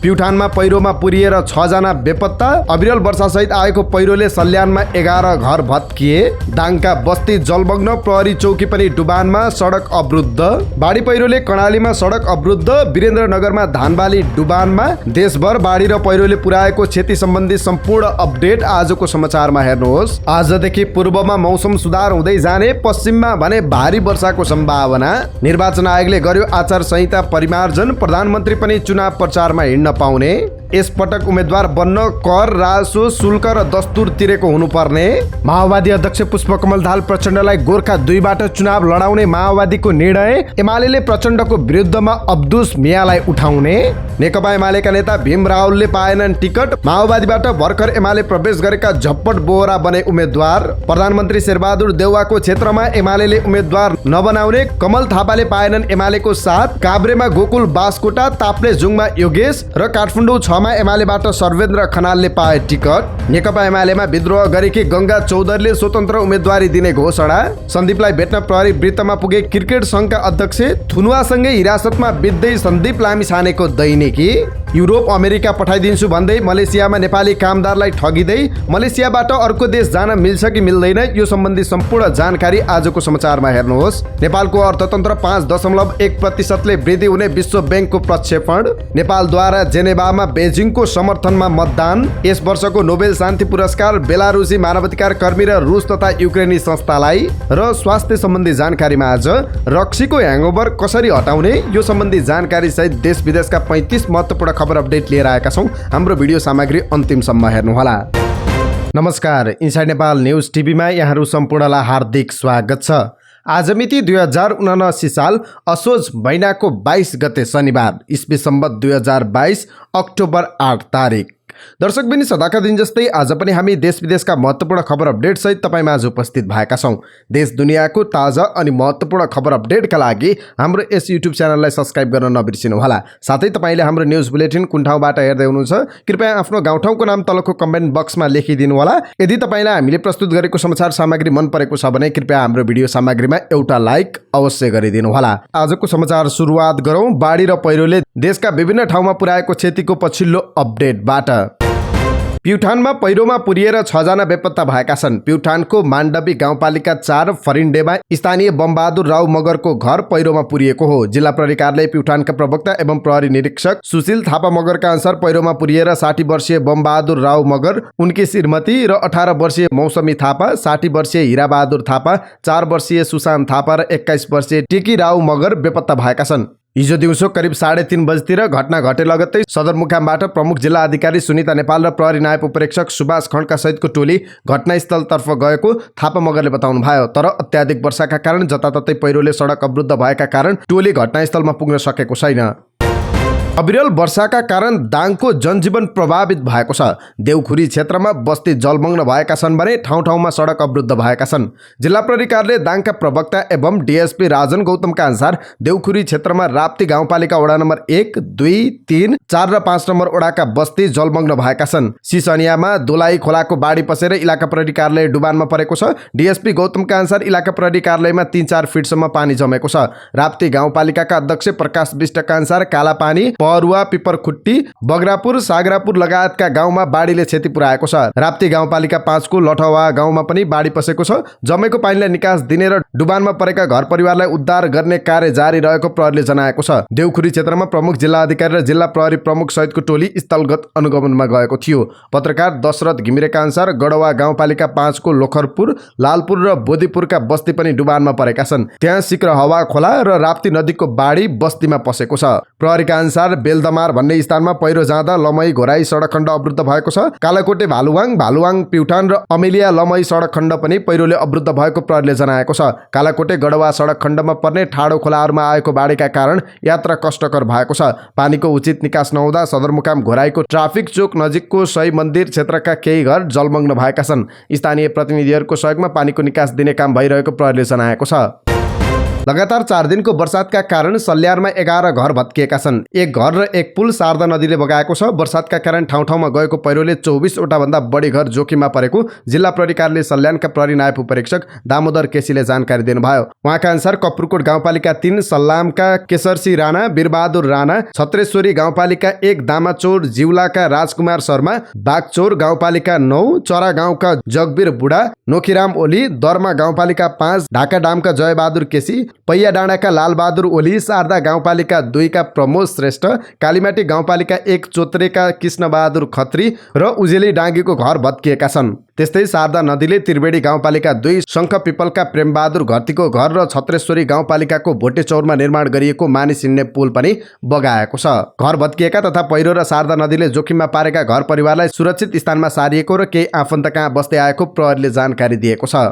प्युठानमा पहिरोमा पुरिएर 6 जना बेपत्ता। अविरल वर्षासहित आएको पहिरोले सल्यानमा 11 घर भत्किए। दाङका बस्ती जलमग्न, प्रहरी चौकी पनि डुबानमा, सडक अवरुद्ध। बाढी पहिरोले कर्णालीमा सडक अवरुद्ध। वीरेन्द्रनगरमा धानबाली डुबानमा। देशभर बाढी र पहिरोले पुर्याएको क्षति सम्बन्धी सम्पूर्ण अपडेट आजको समाचारमा हेर्नुहोस्। आजदेखि पूर्वमा मौसम सुधार हुँदै जाने, पश्चिममा भने भारी वर्षाको सम्भावना। निर्वाचन आयोगले गर्यो आचार संहिता परिमार्जन। प्रधानमन्त्री पनि चुनाव प्रचारमा हिँड्न पाउने। यसपटक उम्मेद्वार बन्न कर, राजस्व, शुल्क र दस्तुर तिरेको हुनुपर्ने। माओवादी अध्यक्ष पुष्पकमल दाहाल प्रचण्डलाई गोर्खा 2बाट चुनाव लडाउने माओवादीको निर्णय। एमाले प्रचण्डको विरुद्धमा अब्दुस मियालाई उठाउने। नेकपा एमालेका नेता भीम रावलले पाएनन् टिकट। माओवादीबाट भर्खर एमाले प्रवेश गरेका झप्पट बोहरा बने उम्मेद्वार। प्रधानमन्त्री शेरबहादुर देउवाको क्षेत्रमा एमाले उम्मेद्वार नबनाउने। कमल थापाले पाएनन् एमालेको साथ। काभ्रेमा गोकुल बास्कोटा, ताप्लेजुङमा योगेश र काठमाडौँ 6मा एमालेबाट सर्वेन्द्र खनालले पाए टिकट। नेकपा एमालेमा विद्रोह गरेकी गंगा चौधरीले स्वतन्त्र उम्मेदवारी दिने घोषणा। सन्दीपलाई भेट्न प्रहरी वृत्तमा पुगे क्रिकेट संघका अध्यक्ष। थुनुवासँगै हिरासतमा बित्दै सन्दीप लामिछानेको दैनिकी। युरोप अमेरिका पठाइदिन्छु भन्दै मलेसियामा नेपाली कामदारलाई ठगिँदै मलेसियाबाट अर्को देश जान मिल्छ कि मिल्दैन, यो सम्बन्धी सम्पूर्ण जानकारी आजको समाचारमा हेर्नुहोस्। नेपालको अर्थतन्त्र 5.1%ले वृद्धि हुने विश्व बैंकको प्रक्षेपण। नेपालद्वारा जेनेभामा बेजिङको समर्थनमा मतदान। यस वर्षको नोबेल शान्ति पुरस्कार बेलारुसी मानवाधिकार कर्मी र रुस तथा युक्रेनी संस्थालाई। र स्वास्थ्य सम्बन्धी जानकारीमा आज रक्सीको ह्याङओभर कसरी हटाउने, यो सम्बन्धी जानकारी सहित देश विदेशका 35 महत्त्वपूर्ण खबर अपडेट लिएर आएका छौं। हाम्रो भिडियो सामग्री अन्तिमसम्म हेर्नुहोला। नमस्कार, इनसाइड नेपाल न्युज टिभीमा यहाँहरू सम्पूर्णलाई हार्दिक स्वागत छ। आज मिति 2079 साल असोज महिनाको 22 गते शनिबार, इस्वी सम्वत 2022 अक्टोबर 8 तारिक। दर्शकबिनी सदाका दिन जस्तै आज पनि हामी देश विदेशका महत्त्वपूर्ण खबर अपडेट सहित तपाईमाझ उपस्थित भएका छौं। देश दुनियाँको ताजा अनि महत्त्वपूर्ण खबर अपडेटका लागि हाम्रो यस युट्युब च्यानललाई सब्स्क्राइब गर्न नबिर्सिनुहोला। साथै तपाईले हाम्रो न्युज बुलेटिन कुन ठाउँबाट हेर्दै हुनुहुन्छ कृपया आफ्नो गाउँठाउँको नाम तलको कमेन्ट बक्समा लेखिदिनु होला। यदि तपाईलाई हामीले प्रस्तुत गरेको समाचार सामग्री मन परेको छ भने कृपया हाम्रो भिडियो सामग्रीमा एउटा लाइक अवश्य गरिदिनु होला। आजको समाचार सुरुवात गरौँ बाढी र पहिरोले देशका विभिन्न ठाउँमा पुर्याएको क्षतिको पछिल्लो अपडेटबाट। प्युठानमा पहिरोमा पुरिएर 6 जना बेपत्ता भएका छन्। प्युठानको माण्डवी गाउँपालिका 4 फरिन्डेमा स्थानीय बमबहादुर राव मगरको घर पहिरोमा पुरिएको हो। जिल्ला प्रहरी कार्यालय प्युठानका प्रवक्ता एवं प्रहरी निरीक्षक सुशील थापा मगरका अनुसार पहिरोमा पुरिएर 60 वर्षीय बमबहादुर राव मगर, उनकी श्रीमती र 18 वर्षीय मौसमी थापा, 60 वर्षीय हिराबहादुर थापा, 4 वर्षीय सुशान्त थापा र 21 वर्षीय टिकी राव मगर बेपत्ता भएका छन्। हिजो दिउँसो करिब 3:30 बजेतिर घटना घटे लगत्तै सदरमुकामबाट प्रमुख जिल्ला अधिकारी सुनिता नेपाल र प्रहरी नायब उपरीक्षक सुभाष खड्का सहितको टोली घटनास्थलतर्फ गएको थापा मगरले बताउनुभयो। तर अत्याधिक वर्षाका कारण जताततै पहिरोले सडक अवरुद्ध भएका कारण टोली घटनास्थलमा पुग्न सकेको छैन। अविरल वर्षाका कारण दाङको जनजीवन प्रभावित भएको छ। देउखुरी क्षेत्रमा बस्ती जलमग्न भएका छन् भने ठाउँ ठाउँमा सडक अवरुद्ध भएका छन्। जिल्ला प्रहरी कार्यालय दाङका प्रवक्ता एवं डीएसपी राजन गौतमका अनुसार देउखुरी क्षेत्रमा राप्ती गाउँपालिका वडा नम्बर 1, 2, 3, 4 र 5 नम्बर वडाका बस्ती जलमग्न भएका छन्। सिसनियामा दोलाई खोलाको बाढी पसेर इलाका प्रहरी कार्यालय डुबानमा परेको छ। डीएसपी गौतमका अनुसार इलाका प्रहरी कार्यालयमा 3-4 फिटसम्म पानी जमेको छ। राप्ती गाउँपालिकाका अध्यक्ष प्रकाश विष्टका अनुसार कालापानी, परुवा, पिपरखुट्टी, बगरापुर, सागरापुर लगायतका गाउँमा बाढीले क्षति पुर्याएको छ। राप्ती गाउँपालिका 5 को लठवा गाउँमा पनि बाढी पसेको छ। जमेको पानीलाई निकास दिने र डुबानमा परेका घर परिवारलाई उद्धार गर्ने कार्य जारी रहेको प्रहरीले जनाएको छ। देउखुरी क्षेत्रमा प्रमुख जिल्ला अधिकारी र जिल्ला प्रहरी प्रमुख सहितको टोली स्थलगत अनुगमनमा गएको थियो। पत्रकार दशरथ घिमिरेका अनुसार गडवा गाउँपालिका 5 को लोखरपुर, लालपुर र बोदीपुरका बस्ती पनि डुबानमा परेका छन्। त्यहाँ सिक्र हवा खोला र राप्ती नदीको बाढी बस्तीमा पसेको छ। प्रहरीका अनुसार बेलदमार भन्ने स्थानमा पहिरो जाँदा लमई घोराई सडक खण्ड अवरुद्ध भएको छ। कालाकोटे भालुवाङ प्युठान र अमेलिया लमई सडक खण्ड पनि पहिरोले अवरुद्ध भएको प्रहरीले जनाएको छ। कालाकोटे गडवा सडक खण्डमा पर्ने ठाडो खोलाहरूमा आएको बाढीका कारण यात्रा कष्टकर भएको छ। पानीको उचित निकास नहुँदा सदरमुकाम घोराईको ट्राफिक चोक नजिकको शै मन्दिर क्षेत्रका केही घर जलमग्न भएका छन्। स्थानीय प्रतिनिधिहरूको सहयोगमा पानीको निकास दिने काम भइरहेको प्रहरीले जनाएको छ। लगातार 4 दिनको वर्षातका कारण सल्यानमा 11 घर भत्किएका छन्। एक घर र एक पुल शारदा नदीले बगाएको छ। वर्षातका कारण ठाउँ ठाउँमा गएको पहिरोले 24 वटा भन्दा बढी घर जोखिममा परेको जिल्ला प्रहरी कार्यालय सल्यानका प्रहरी नायब उपरीक्षक दामोदर केसीले जानकारी दिनुभयो। उहाँका अनुसार कपुरकोट गाउँपालिका 3 सल्लामका केशरसी राणा, वीरबहादुर राणा, छत्रेश्वरी गाउँपालिका 1 दामाचौर जिउलाका राजकुमार शर्मा, बागचौर गाउँपालिका 9 चरा गाउँका जगवीर बुढा, नोखीराम ओली, दर्मा गाउँपालिका 5 ढाकाडामका जयबहादुर केसी, पैया डाँडाका लालबहादुर ओली, शारदा गाउँपालिका 2 का प्रमोद श्रेष्ठ, कालीमाटी गाउँपालिका 1 चोत्रेका कृष्णबहादुर खत्री र उजेली डाँगीको घर भत्किएका छन्। त्यस्तै शारदा नदीले त्रिवेणी गाउँपालिका 2 शङ्ख पिपलका प्रेमबहादुर घरतीको घर र छत्रेश्वरी गाउँपालिकाको भोटेचौरमा निर्माण गरिएको मानिस हिँड्ने पुल पनि बगाएको छ। घर भत्किएका तथा पहिरो र शारदा नदीले जोखिममा पारेका घर परिवारलाई सुरक्षित स्थानमा सारिएको र केही आफन्त कहाँ बस्दै आएको प्रहरीले जानकारी दिएको छ।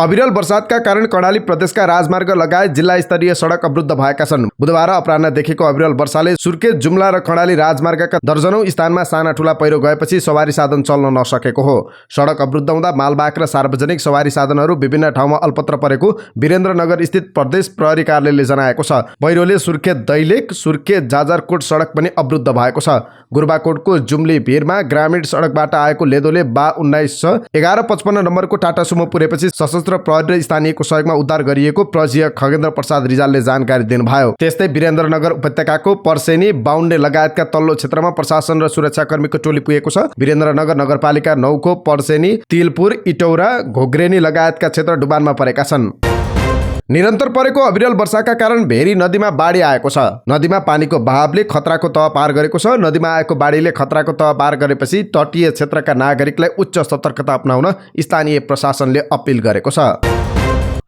अविरल वर्षातका कारण कर्णाली प्रदेशका राजमार्ग लगायत जिल्ला स्तरीय सडक अवरुद्ध भएका छन्। बुधबार अपराह्नदेखिको अविरल वर्षाले सुर्खेत, जुम्ला र कर्णाली राजमार्गका दर्जनौं स्थानमा साना ठूला पहिरो गएपछि सवारी साधन चल्न नसकेको हो। सडक अवरुद्ध हुँदा मालवाहक र सार्वजनिक सवारी साधनहरू विभिन्न ठाउँमा अल्पत्र परेको वीरेन्द्रनगर स्थित प्रदेश प्रहरी कार्यालयले जनाएको छ। पहिरोले सुर्खेत दैलेख, सुर्खेत जाजरकोट सडक पनि अवरुद्ध भएको छ। गुरुबाकोटको जुम्ली भिरमा ग्रामीण सडकबाट आएको लेदोले बा 1911-55 नम्बरको टाटा सुमो पुरेपछि सशस्त्र प्रहरी र स्थानीयको सहयोगमा उद्धार गरिएको प्रहरी खगेन्द्र प्रसाद रिजालले जानकारी दिनुभयो। त्यस्तै वीरेन्द्रनगर उपत्यकाको पर्सेनी, बाउन्डे लगायतका तल्लो क्षेत्रमा प्रशासन र सुरक्षाकर्मीको टोली पुगेको छ। वीरेन्द्रनगर नगरपालिका 9 को पर्सेनी, तिलपुर, इटौरा, घोग्रेनी लगायतका क्षेत्र डुबानमा परेका छन्। निरन्तर परेको अविरल वर्षाका कारण भेरी नदीमा बाढी आएको छ। नदीमा पानीको बहावले खतराको तह पार गरेको छ। नदीमा आएको बाढीले खतराको तह पार गरेपछि तटीय क्षेत्रका नागरिकलाई उच्च सतर्कता अपनाउन स्थानीय प्रशासनले अपील गरेको छ।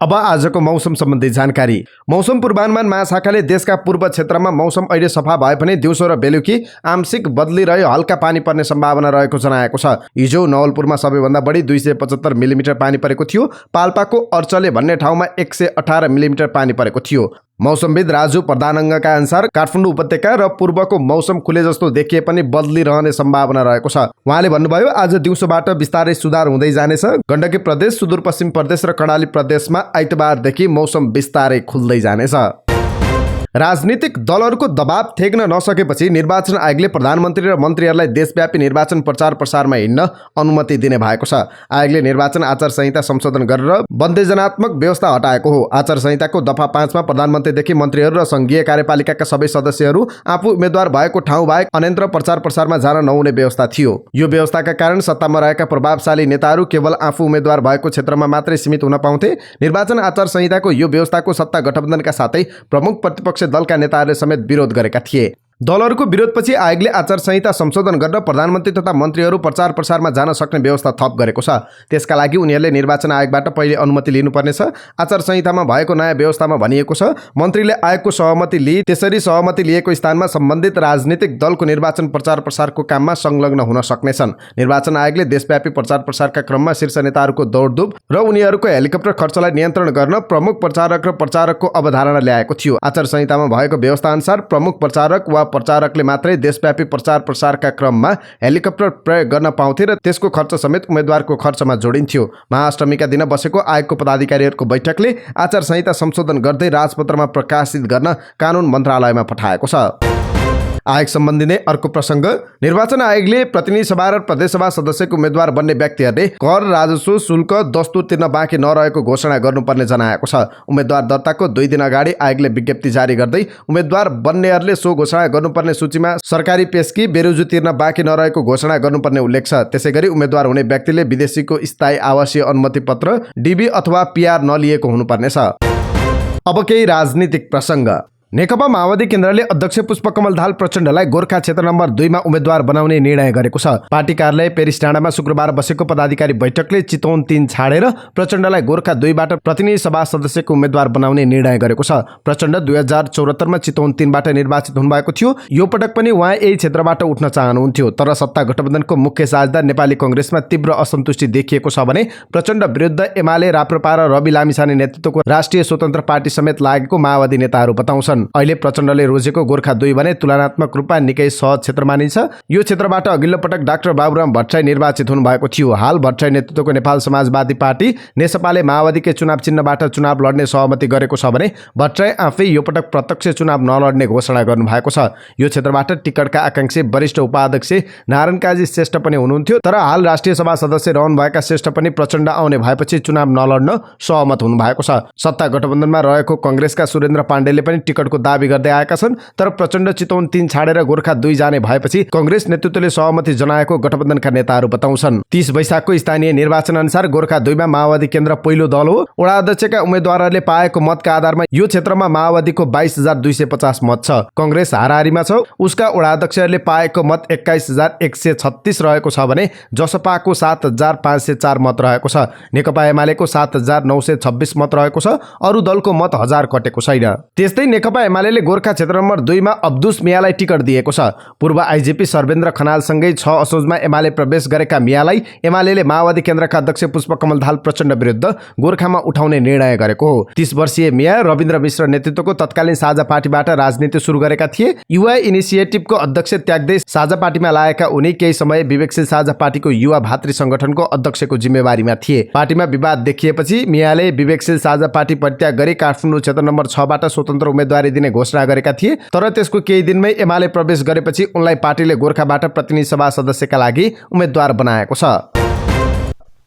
अब आजको मौसम सम्बन्धी जानकारी। मौसम पूर्वानुमान महाशाखाले देशका पूर्व क्षेत्रमा मौसम अहिले सफा भए पनि दिउँसो र बेलुकी आंशिक बदली रही हल्का पानी पर्ने सम्भावना रहेको जनाएको छ। हिजो नवलपुरमा सबैभन्दा बढी 275 मिलिमिटर पानी परेको थियो। पाल्पाको अर्चले भन्ने ठाउँमा 118 मिलिमिटर पानी परेको थियो। मौसमविद राजु प्रधानङ्गका अनुसार काठमाडौँ उपत्यका र पूर्वको मौसम खुले जस्तो देखिए पनि बदली रहने सम्भावना रहेको छ। उहाँले भन्नुभयो, आज दिउँसोबाट बिस्तारै सुधार हुँदै जानेछ। गण्डकी प्रदेश, सुदूरपश्चिम प्रदेश र कर्णाली प्रदेशमा आइतबारदेखि मौसम बिस्तारै खुल्दै जानेछ। राजनीतिक दलहरूको दबाव थेक्न नसकेपछि निर्वाचन आयोगले प्रधानमन्त्री र मन्त्रीहरूलाई देशव्यापी निर्वाचन प्रचार प्रसारमा हिँड्न अनुमति दिने भएको छ। आयोगले निर्वाचन आचार संहिता संशोधन गरेर बन्देजनात्मक व्यवस्था हटाएको हो। आचार संहिताको दफा 5 मा प्रधानमन्त्रीदेखि मन्त्रीहरू र संघीय कार्यपालिकाका सबै सदस्यहरू आफू उम्मेद्वार भएको ठाउँ बाहेक अन्यत्र प्रचार प्रसारमा जान नहुने व्यवस्था थियो। यो व्यवस्थाका कारण सत्तामा रहेका प्रभावशाली नेताहरू केवल आफू उम्मेद्वार भएको क्षेत्रमा मात्रै सीमित हुन पाउँथे। निर्वाचन आचार संहिताको यो व्यवस्थाको सत्ता गठबन्धनका साथै प्रमुख प्रतिपक्ष दलका नेताहरूले समेत विरोध गरेका थिए। दलहरूको विरोधपछि आयोगले आचार संहिता संशोधन गरेर प्रधानमन्त्री तथा मन्त्रीहरू प्रचार प्रसारमा जान सक्ने व्यवस्था थप गरेको छ। त्यसका लागि उनीहरूले निर्वाचन आयोगबाट पहिले अनुमति लिनुपर्नेछ। आचार संहितामा भएको नयाँ व्यवस्थामा भनिएको छ, मन्त्रीले आयोगको सहमति लिए, त्यसरी सहमति लिएको स्थानमा सम्बन्धित राजनीतिक दलको निर्वाचन प्रचार प्रसारको काममा संलग्न हुन सक्नेछन्। निर्वाचन आयोगले देशव्यापी प्रचार प्रसारका क्रममा शीर्ष नेताहरूको दौडधुप र उनीहरूको हेलिकप्टर खर्चलाई नियन्त्रण गर्न प्रमुख प्रचारक र प्रचारकको अवधारणा ल्याएको थियो। आचार संहितामा भएको व्यवस्था अनुसार प्रमुख प्रचारक वा प्रचारकले मात्रै देशव्यापी प्रचार प्रसारका क्रममा हेलिकप्टर प्रयोग गर्न पाउँथे र त्यसको खर्च समेत उम्मेद्वारको खर्चमा जोडिन्थ्यो। महाअष्टमीका दिन बसेको आयोगको पदाधिकारीहरूको बैठकले आचार संहिता संशोधन गर्दै राजपत्रमा प्रकाशित गर्न कानुन मन्त्रालयमा पठाएको छ। आयोग सम्बन्धी नै अर्को प्रसङ्ग। निर्वाचन आयोगले प्रतिनिधि सभा र प्रदेशसभा सदस्यको उम्मेद्वार बन्ने व्यक्तिहरूले कर, राजस्व, शुल्क, दस्तुर तिर्न बाँकी नरहेको घोषणा गर्नुपर्ने जनाएको छ। उम्मेद्वार दर्ताको 2 दिन अगाडि आयोगले विज्ञप्ति जारी गर्दै उम्मेद्वार बन्नेहरूले सो घोषणा गर्नुपर्ने सूचीमा सरकारी पेस्की, बेरोजु तिर्न बाँकी नरहेको घोषणा गर्नुपर्ने उल्लेख छ। त्यसैगरी उम्मेद्वार हुने व्यक्तिले विदेशीको स्थायी आवासीय अनुमति पत्र, डीबी अथवा पीआर नलिएको हुनुपर्नेछ। अब केही राजनीतिक प्रसङ्ग। नेकपा माओवादी केन्द्रले अध्यक्ष पुष्पकमल दाहाल प्रचण्डलाई गोर्खा क्षेत्र नम्बर 2 मा उम्मेद्वार बनाउने निर्णय गरेको छ। पार्टी कार्यालय पेरिस डाँडामा शुक्रबार बसेको पदाधिकारी बैठकले चितवन 3 छाडेर प्रचण्डलाई गोर्खा 2 बाट प्रतिनिधि सभा सदस्यको उम्मेद्वार बनाउने निर्णय गरेको छ। प्रचण्ड 2074 मा चितवन 3 बाट निर्वाचित हुनुभएको थियो। यो पटक पनि उहाँ यही क्षेत्रबाट उठ्न चाहनुहुन्थ्यो, तर सत्ता गठबन्धनको मुख्य साझेदार नेपाली कांग्रेसमा तीव्र असन्तुष्टि देखिएको छ भने प्रचण्ड विरुद्ध एमाले, राप्रपा र रवि लामिछाने नेतृत्वको राष्ट्रिय स्वतन्त्र पार्टी समेत लागेको माओवादी नेताहरू बताउँछन्। छन्। अहिले प्रचण्डले रोजेको गोर्खा 2 भने तुलनात्मक रूपमा निकै सहज क्षेत्र मानिन्छ। यो क्षेत्रबाट अघिल्लो पटक डाक्टर बाबुराम भट्टराई निर्वाचित हुनुभएको थियो। हाल भट्टराई नेतृत्वको नेपाल समाजवादी पार्टी नेसपाले माओवादीकै चुनाव चिन्हबाट चुनाव लड्ने सहमति गरेको छ भने भट्टराई आफै यो पटक प्रत्यक्ष चुनाव नलड्ने घोषणा गर्नुभएको छ। यो क्षेत्रबाट टिकटका आकांक्षी वरिष्ठ उपाध्यक्ष नारायण काजी श्रेष्ठ पनि हुनुहुन्थ्यो, तर हाल राष्ट्रिय सभा सदस्य रहनुभएका श्रेष्ठ पनि प्रचण्ड आउने भएपछि चुनाव नलड्न सहमत हुनुभएको छ। सत्ता गठबन्धनमा रहेको कांग्रेसका सुरेन्द्र पाण्डेले पनि टिकटको दाबी गर्दै आएका छन्, तर प्रचण्ड चितवन 3 छाडेर गोर्खा 2 जाने भएपछि कांग्रेस नेतृत्वले सहमति जनाएको गठबन्धनका नेताहरू बताउँछन्। 30 वैशाखको स्थानीय निर्वाचन अनुसार गोर्खा 2 मा माओवादी केन्द्र पहिलो दल हो। वडा अध्यक्षका उम्मेद्वारहरूले पाएको मतका आधारमा यो क्षेत्रमा माओवादीको 22,250 मत छ। कांग्रेस हाराहारीमा छ। उसका वडा अध्यक्षहरूले पाएको मत 21,136 रहेको छ भने जसपाको 7,504 मत रहेको छ। नेकपा एमालेको 7,926 मत रहेको छ। अरू दलको मत 1000 कटेको छैन। त्यस्तै नेकपा एमाले गोर्खा क्षेत्र नम्बर 2 मा अब्दुस मियालाई टिकट दिएको छ। पूर्व आइजिपी सर्वेन्द्र खनालसँगै 6 असोजमा एमाले प्रवेश गरेका मियालाई एमाले माओवादी केन्द्रका अध्यक्ष पुष्पकमल दाहाल प्रचण्ड विरुद्ध गोर्खामा उठाउने निर्णय गरेको हो। 30 वर्षीय मिया रविन्द्र मिश्र नेतृत्वको तत्कालीन साझा पार्टीबाट राजनीति सुरु गरेका थिए। युवा इनिसिएटिभको अध्यक्ष त्याग्दै साझा पार्टीमा लागेका उनी केही समय विवेकशील साझा पार्टीको युवा भातृ संगठनको अध्यक्षको जिम्मेवारीमा थिए। पार्टीमा विवाद देखिएपछि मियाले विवेकशील साझा पार्टी परित्याग गरी काठमाडौँ क्षेत्र नम्बर 6 बाट स्वतन्त्र उम्मेदवारी दिने घोषणा गरेका थिए, तर त्यसको केही दिनमै एमाले प्रवेश गरेपछि उनलाई पार्टीले गोर्खाबाट प्रतिनिधि सभा सदस्यका लागि उम्मेदवार बनाएको छ।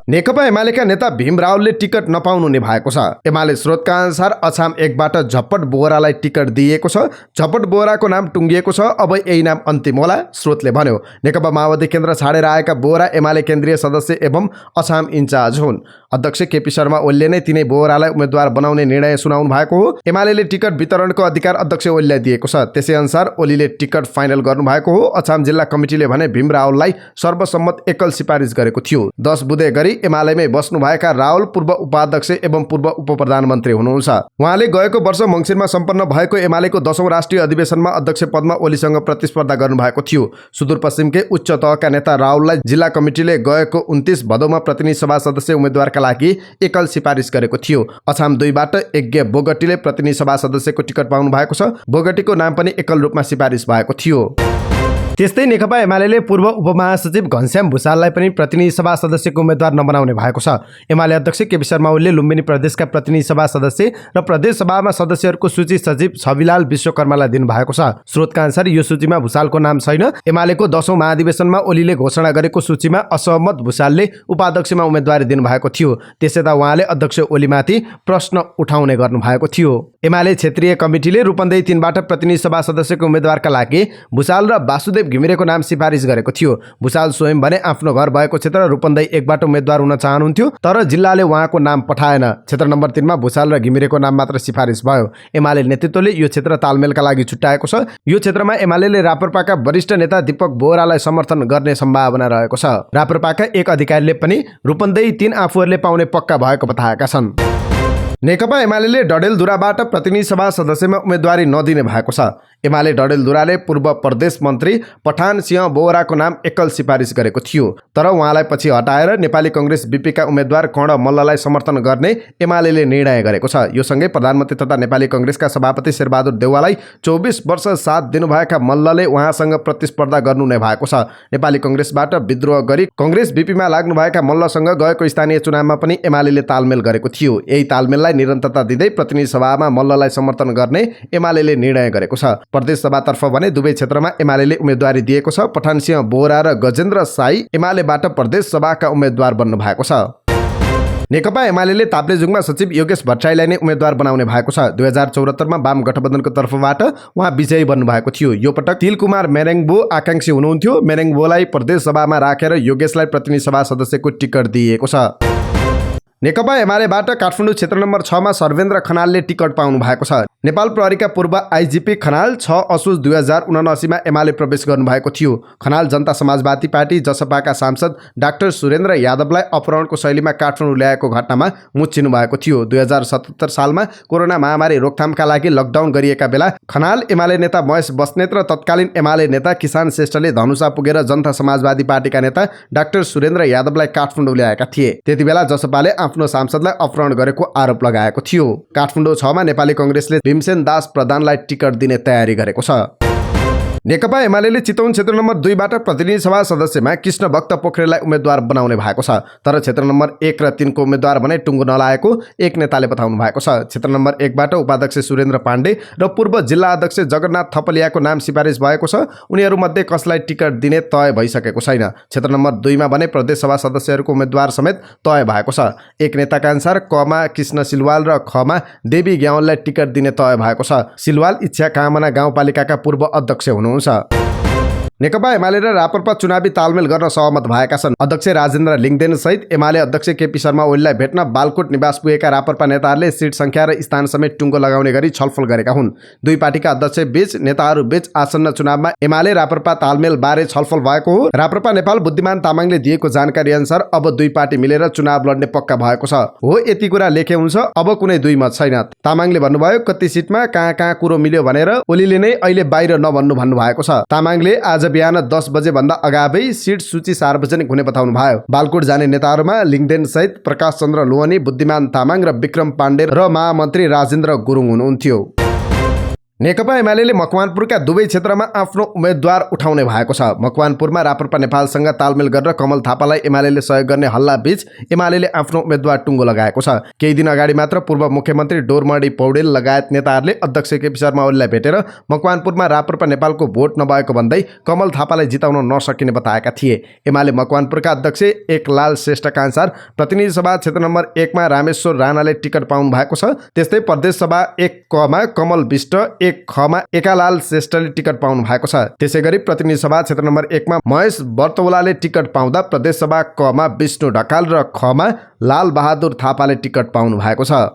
नेकपा एमालेका नेता भीम रावलले टिकट नपाउनु निभाएको छ। एमाले स्रोतका अनुसार अछाम 1 बाट झपट बोहरालाई टिकट दिएको छ। झपट बोहराको नाम टुङ्गिएको छ। अब यही नाम अन्तिम होला, स्रोतले भन्यो। नेकपा माओवादी केन्द्र छाडेर आएका बोहरा एमाले केन्द्रीय सदस्य एवं अछाम इन्चार्ज हुन्। अध्यक्ष केपी शर्मा ओलीले नै तिनै बोहरालाई उम्मेदवार बनाउने निर्णय सुनाउनु भएको हो। एमाले टिकट वितरणको अधिकार अध्यक्ष ओलीलाई दिएको छ। त्यसै अनुसार ओलीले टिकट फाइनल गर्नुभएको हो। अछाम जिल्ला कमिटीले भने भीम रावललाई सर्वसम्मत एकल सिफारिस गरेको थियो। 10 बुधे गरी एमालेमै बस्नुभएका रावल पूर्व उपाध्यक्ष एवं पूर्व उपप्रधानमन्त्री हुनुहुन्छ। उहाँले गएको वर्ष मङ्सिरमा सम्पन्न भएको एमालेको 10औं राष्ट्रिय अधिवेशनमा अध्यक्ष पदमा ओलीसँग प्रतिस्पर्धा गर्नुभएको थियो। सुदूरपश्चिमकै उच्च तहका नेता रावललाई जिल्ला कमिटीले गएको 29 भदौमा प्रतिनिधि सभा सदस्य उम्मेदवारका लागि एकल सिफारिस गरेको थियो। अछाम 2 बाट यज्ञ बोगटीले प्रतिनिधि सभा सदस्यको टिकट पाउनु भएको छ। बोगटीको नाम पनि एकल रूपमा सिफारिस भएको थियो। त्यस्तै नेकपा एमाले पूर्व उपमहासचिव घनश्याम भुसाललाई पनि प्रतिनिधि सभा सदस्यको उम्मेदवार नबनाउने भएको छ। एमाले अध्यक्ष केपी शर्मा ओलीले लुम्बिनी प्रदेशका प्रतिनिधि सभा सदस्य र प्रदेश सभामा सदस्यहरूको सूची सचिव छविलाल विश्वकर्मालाई दिनुभएको छ। स्रोतका अनुसार यो सूचीमा भुसालको नाम छैन। एमालेको 10औं महाधिवेशनमा ओलीले घोषणा गरेको सूचीमा असहमत भुसालले उपाध्यक्षमा उम्मेदवारी दिनुभएको थियो। त्यसैता उहाँले अध्यक्ष ओलीमाथि प्रश्न उठाउने गर्नुभएको थियो। एमाले क्षेत्रीय कमिटीले रूपन्देही 3 बाट प्रतिनिधि सभा सदस्यको उम्मेदवारका लागि भुसाल र वासुदेव घिमिरेको नाम सिफारिस गरेको थियो। भुसाल स्वयं भने आफ्नो घर भएको क्षेत्र रूपन्देही 1 बाट उम्मेदवार हुन चाहनुहुन्थ्यो, तर जिल्लाले उहाँको नाम पठाएन। क्षेत्र नम्बर 3 मा भुसाल र घिमिरेको नाम मात्र सिफारिस भयो। एमाले नेतृत्वले यो क्षेत्र तालमेलका लागि छुट्याएको छ। यो क्षेत्रमा एमाले राप्रपाका वरिष्ठ नेता दीपक बोहरालाई समर्थन गर्ने सम्भावना रहेको छ। राप्रपाका एक अधिकारीले पनि रूपन्देही 3 आफूहरूले पाउने पक्का भएको बताएका छन्। नेकपा एमाले डडेलधुराबाट प्रतिनिधि सभा सदस्यमा उम्मेदवारी नदिने भएको छ। एमाले डडेलधुराले पूर्व प्रदेश मन्त्री पठान सिंह बोहराको नाम एकल सिफारिस गरेको थियो, तर उहाँलाई पछि हटाएर नेपाली कांग्रेस बीपीका उम्मेदवार कर्ण मल्ललाई समर्थन गर्ने एमाले निर्णय गरेको छ। यो सँगै प्रधानमन्त्री तथा नेपाली कांग्रेसका सभापति शेरबहादुर देउवालाई 24 वर्ष साथ दिनुभएका मल्लले उहाँसँग प्रतिस्पर्धा गर्नु नै भएको छ। नेपाली कांग्रेसबाट विद्रोह गरी कांग्रेस बीपीमा लाग्नुभएका मल्लसँग गएको स्थानीय चुनावमा पनि एमाले तालमेल गरेको थियो। यही तालमेललाई निरन्तरता दिँदै प्रतिनिधि सभामा मल्ललाई समर्थन गर्ने एमाले निर्णय गरेको छ। प्रदेश सभातर्फ भने दुवै क्षेत्रमा एमाले उम्मेदवारी दिएको छ। पठान सिंह बोहरा र गजेन्द्र साई एमालेबाट प्रदेश सभाका उम्मेदवार बन्नु भएको छ। नेकपा एमाले ताप्लेजुङमा सचिव योगेश भट्टराईलाई नै उम्मेदवार बनाउने भएको छ। 2074 मा वाम गठबन्धनको तर्फबाट उहाँ विजयी बन्नु भएको थियो। यो पटक तिलकुमार मेरेङ्बो आकांक्षी हुनुहुन्थ्यो। मेरेङ्बोलाई प्रदेश सभामा राखेर योगेशलाई प्रतिनिधि सभा सदस्यको टिकट दिएको छ। नेकपा एमालेबाट काठमाडौँ क्षेत्र नम्बर 6 मा सर्वेन्द्र खनालले टिकट पाउनु भएको छ। नेपाल प्रहरीका पूर्व आइजिपी खनाल 6 असोज 2079 मा एमाले प्रवेश गर्नुभएको थियो। खनाल जनता समाजवादी पार्टी जसपाका सांसद डाक्टर सुरेन्द्र यादवलाई अपहरणको शैलीमा काठमाडौँ ल्याएको घटनामा मुच्छिनु भएको थियो। 2077 सालमा कोरोना महामारी रोकथामका लागि लकडाउन गरिएका बेला खनाल एमाले नेता महेश बस्नेत र तत्कालीन एमाले नेता किसान श्रेष्ठले धनुषा पुगेर जनता समाजवादी पार्टीका नेता डाक्टर सुरेन्द्र यादवलाई काठमाडौँ ल्याएका थिए। त्यतिबेला जसपाले आफ्नो सांसदलाई अपहरण गरेको आरोप लगाएको थियो। काठमाडौँ 6 मा नेपाली कांग्रेसले भीमसेन दास प्रधानलाई टिकट दिने तयारी गरेको छ। नेकपा एमाले चितवन क्षेत्र नम्बर 2 बाट प्रतिनिधि सभा सदस्यमा कृष्ण भक्त पोखरेललाई उम्मेद्वार बनाउने भएको छ। तर क्षेत्र नम्बर 1 र 3 को उम्मेद्वार भने टुङ्गो नलागेको एक नेताले बताउनु भएको छ। क्षेत्र नम्बर 1 बाट उपाध्यक्ष सुरेन्द्र पाण्डे र पूर्व जिल्ला अध्यक्ष जगन्नाथ थपलियाको नाम सिफारिस भएको छ। उनीहरूमध्ये कसलाई टिकट दिने तय भइसकेको छैन। क्षेत्र नम्बर 2 मा भने प्रदेश सभा सदस्यहरूको उम्मेद्वार समेत तय भएको छ। एक नेताका अनुसार कमा कृष्ण सिलवाल र खमा देवी ग्यावललाई टिकट दिने तय भएको छ। सिलवाल इच्छा कामना गाउँपालिकाका पूर्व अध्यक्ष हुनुहुन्छ। नेकपा एमाले र राप्रपा चुनावी तालमेल गर्न सहमत भएका छन्। अध्यक्ष राजेन्द्र लिङदेन सहित एमाले अध्यक्ष केपी शर्मा ओलीलाई भेट्न बालकोट निवास पुगेका राप्रपा नेताहरूले सिट संख्या र स्थान समेत टुङ्गो लगाउने गरी छलफल गरेका हुन्। दुई पार्टीका अध्यक्ष बीच नेताहरू बीच आसन्न चुनावमा एमाले राप्रपा तालमेल बारे छलफल भएको हो। राप्रपा नेपाल बुद्धिमान तामाङले दिएको जानकारी अनुसार अब दुई पार्टी मिलेर चुनाव लड्ने पक्का भएको छ। हो यति कुरा लेखे हुन्छ, अब कुनै दुई मत छैन। तामाङले भन्नुभयो कति सिटमा कहाँ कुरो मिल्यो भनेर ओलीले नै अहिले बाहिर नभन्नु भन्नुभएको छ। तामाङले आज बिहान 10 बजे भन्दा अगावै सिट सूची सार्वजनिक हुने बताउनु भयो। बालकोट जाने नेताहरूमा लिङदेन सहित प्रकाश चन्द्र लोहनी, बुद्धिमान तामाङ र विक्रम पाण्डे र महामन्त्री राजेन्द्र गुरुङ हुनुहुन्थ्यो। नेकपा एमाले मकवानपुरका दुवै क्षेत्रमा आफ्नो उम्मेद्वार उठाउने भएको छ। मकवानपुरमा राप्रपा नेपालसँग तालमेल गरेर कमल थापालाई एमाले सहयोग गर्ने हल्ला बीच एमाले आफ्नो उम्मेद्वार टुङ्गो लगाएको छ। केही दिन अगाडि मात्र पूर्व मुख्यमन्त्री डोरमणी पौडेल लगायत नेताहरूले अध्यक्ष केपी शर्मा ओलीलाई भेटेर मकवानपुरमा राप्रपा नेपालको भोट नभएको भन्दै कमल थापालाई जिताउन नसकिने बताएका थिए। एमाले मकवानपुरका अध्यक्ष एकलाल श्रेष्ठका अनुसार प्रतिनिधि सभा क्षेत्र नम्बर 1 मा रामेश्वर राणाले टिकट पाउनु भएको छ। त्यस्तै प्रदेश सभा 1 क मा कमल विष्ट, 1 ख मा एकालाल श्रेष्ठले टिकट पाउनु भएको छ। त्यसैगरी प्रतिनिधि सभा क्षेत्र नम्बर 1 मा महेश बर्तौलाले टिकट पाउँदा प्रदेश सभा क मा विष्णु ढकाल र ख मा लाल बहादुर थापाले टिकट पाउनु भएको छ।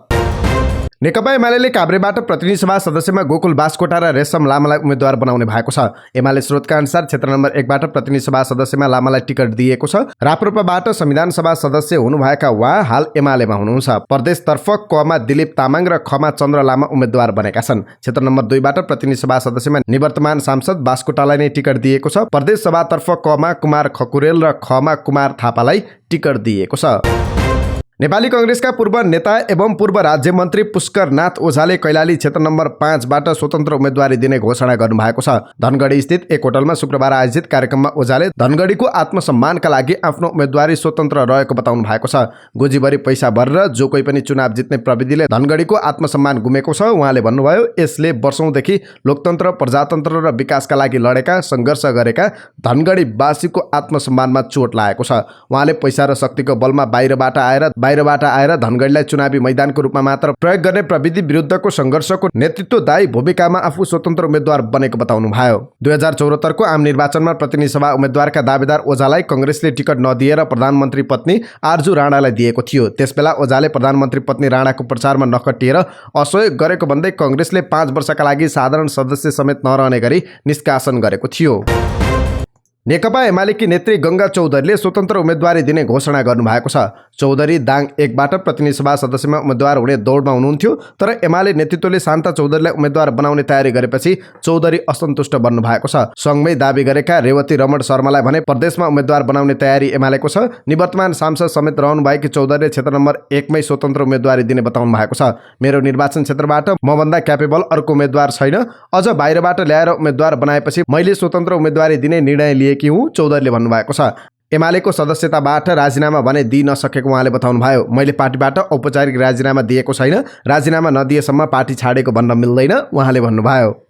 नेकपा एमाले काभ्रेबाट प्रतिनिधि सभा सदस्यमा गोकुल बास्कोटा र रेशम लामालाई उम्मेद्वार बनाउने भएको छ। एमाले स्रोतका अनुसार क्षेत्र नम्बर 1 बाट प्रतिनिधि सभा सदस्यमा लामालाई टिकट दिएको छ। राप्रपाबाट संविधान सभा सदस्य हुनुभएका उहाँ हाल एमालेमा हुनुहुन्छ। प्रदेशतर्फ क मा दिलीप तामाङ र ख मा चन्द्र लामा उम्मेद्वार बनेका छन्। क्षेत्र नम्बर 2 बाट प्रतिनिधि सभा सदस्यमा निवर्तमान सांसद बास्कोटालाई नै टिकट दिएको छ। प्रदेश सभातर्फ क मा कुमार खकुरेल र ख मा कुमार थापालाई टिकट दिएको छ। नेपाली कांग्रेसका पूर्व नेता एवं पूर्व राज्य मन्त्री पुष्कर नाथ ओझाले कैलाली क्षेत्र नम्बर 5 बाट स्वतन्त्र उम्मेदवारी दिने घोषणा गर्नुभएको छ। धनगढी स्थित एक होटलमा शुक्रबार आयोजित कार्यक्रममा ओझाले धनगढीको आत्मसम्मानका लागि आफ्नो उम्मेदवारी स्वतन्त्र रहेको बताउनु भएको छ। गोजीभरि पैसा भरेर जो कोही पनि चुनाव जित्ने प्रविधिले धनगढीको आत्मसम्मान गुमेको छ। उहाँले भन्नुभयो यसले वर्षौंदेखि लोकतन्त्र, प्रजातन्त्र र विकासका लागि लडेका, सङ्घर्ष गरेका धनगढीवासीको आत्मसम्मानमा चोट लागेको छ। उहाँले पैसा र शक्तिको बलमा बाहिरबाट आएर धनगढीलाई चुनावी मैदानको रूपमा मात्र प्रयोग गर्ने प्रविधि विरुद्धको सङ्घर्षको नेतृत्वदायी भूमिकामा आफू स्वतन्त्र उम्मेद्वार बनेको बताउनु भयो। 2074 को आम निर्वाचनमा प्रतिनिधि सभा उम्मेद्वारका दावेदार ओझालाई कांग्रेसले टिकट नदिएर प्रधानमन्त्री पत्नी आरजु राणालाई दिएको थियो। त्यसबेला ओझाले प्रधानमन्त्री पत्नी राणाको प्रचारमा नखटिएर असहयोग गरेको भन्दै कांग्रेसले 5 वर्षका लागि साधारण सदस्य समेत नरहने गरी निष्कासन गरेको थियो। नेकपा एमालेकी नेत्री गंगा चौधरीले स्वतन्त्र उम्मेदवारी दिने घोषणा गर्नुभएको छ। चौधरी दाङ 1 बाट प्रतिनिधि सभा सदस्यमा उम्मेद्वार हुने दौडमा हुनुहुन्थ्यो, तर एमाले नेतृत्वले शान्ता चौधरीलाई उम्मेद्वार बनाउने तयारी गरेपछि चौधरी असन्तुष्ट बन्नु भएको छ। सँगमै दावी गरेका रेवती रमण शर्मालाई भने प्रदेशमा उम्मेद्वार बनाउने तयारी एमालेको छ। निवर्तमान सांसद समेत रहनुभएकी चौधरीले क्षेत्र नम्बर 1 मै स्वतन्त्र उम्मेदवारी दिने बताउनु भएको छ। मेरो निर्वाचन क्षेत्रबाट मभन्दा क्यापेबल अर्को उम्मेद्वार छैन, अझ बाहिरबाट ल्याएर उम्मेद्वार बनाएपछि मैले स्वतन्त्र उम्मेदवारी दिने निर्णय लिए कि हुँ, चौधरीले भन्नुभएको छ। एमालेको सदस्यताबाट राजीनामा भने दिइ नसकेको उहाँले बताउनुभयो। मैले पार्टीबाट औपचारिक राजीनामा दिएको छैन, राजीनामा नदिएसम्म पार्टी छाडेको भन्न मिल्दैन, उहाँले भन्नुभयो।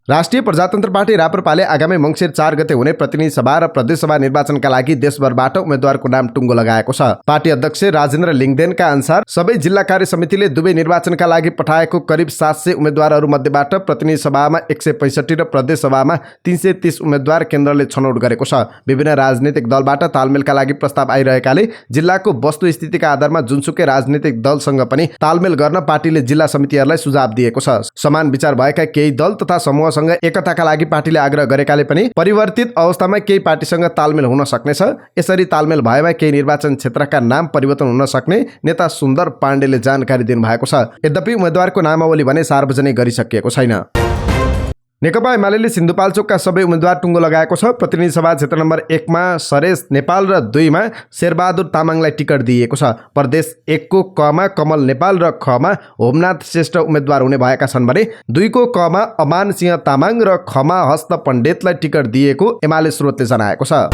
राष्ट्रिय प्रजातन्त्र पार्टी राप्रपाले आगामी मङ्सिर 4 गते हुने प्रतिनिधि सभा र प्रदेश सभा निर्वाचनका लागि देशभरबाट उम्मेद्वारको नाम टुङ्गो लगाएको छ। पार्टी अध्यक्ष राजेन्द्र लिङदेनका अनुसार सबै जिल्ला कार्य समितिले दुवै निर्वाचनका लागि पठाएको करिब 700 उम्मेद्वारहरू मध्येबाट प्रतिनिधि सभामा 165 र प्रदेश सभामा 330 उम्मेद्वार केन्द्रले छनौट गरेको छ। विभिन्न राजनीतिक दलबाट तालमेलका लागि प्रस्ताव आइरहेकाले जिल्लाको वस्तुस्थितिका आधारमा जुनसुकै राजनीतिक दलसँग पनि तालमेल गर्न पार्टीले जिल्ला समितिहरूलाई सुझाव दिएको छ। समान विचार भएका केही दल तथा समूह एकताका लागि पार्टीले आग्रह गरेकाले पनि परिवर्तित अवस्थामा केही पार्टीसँग तालमेल हुन सक्नेछ। यसरी तालमेल भएमा केही निर्वाचन क्षेत्रका नाम परिवर्तन हुन सक्ने नेता सुन्दर पाण्डेले जानकारी दिनुभएको छ। यद्यपि उम्मेद्वारको नामावली भने सार्वजनिक गरिसकिएको छैन। नेकपा एमाले सिन्धुपाल्चोकका सबै उम्मेदवार टुङ्गो लगाएको छ। प्रतिनिधि सभा क्षेत्र नम्बर 1 मा सरेश नेपाल र 2 मा शेरबहादुर तामाङलाई टिकट दिएको छ। प्रदेश 1 को क मा कमल नेपाल र ख मा होमनाथ श्रेष्ठ उम्मेदवार हुने भएका छन् भने 2 को क मा अमान सिंह तामाङ र ख मा हस्त पण्डितलाई टिकट दिएको एमाले स्रोतले जनाएको छ।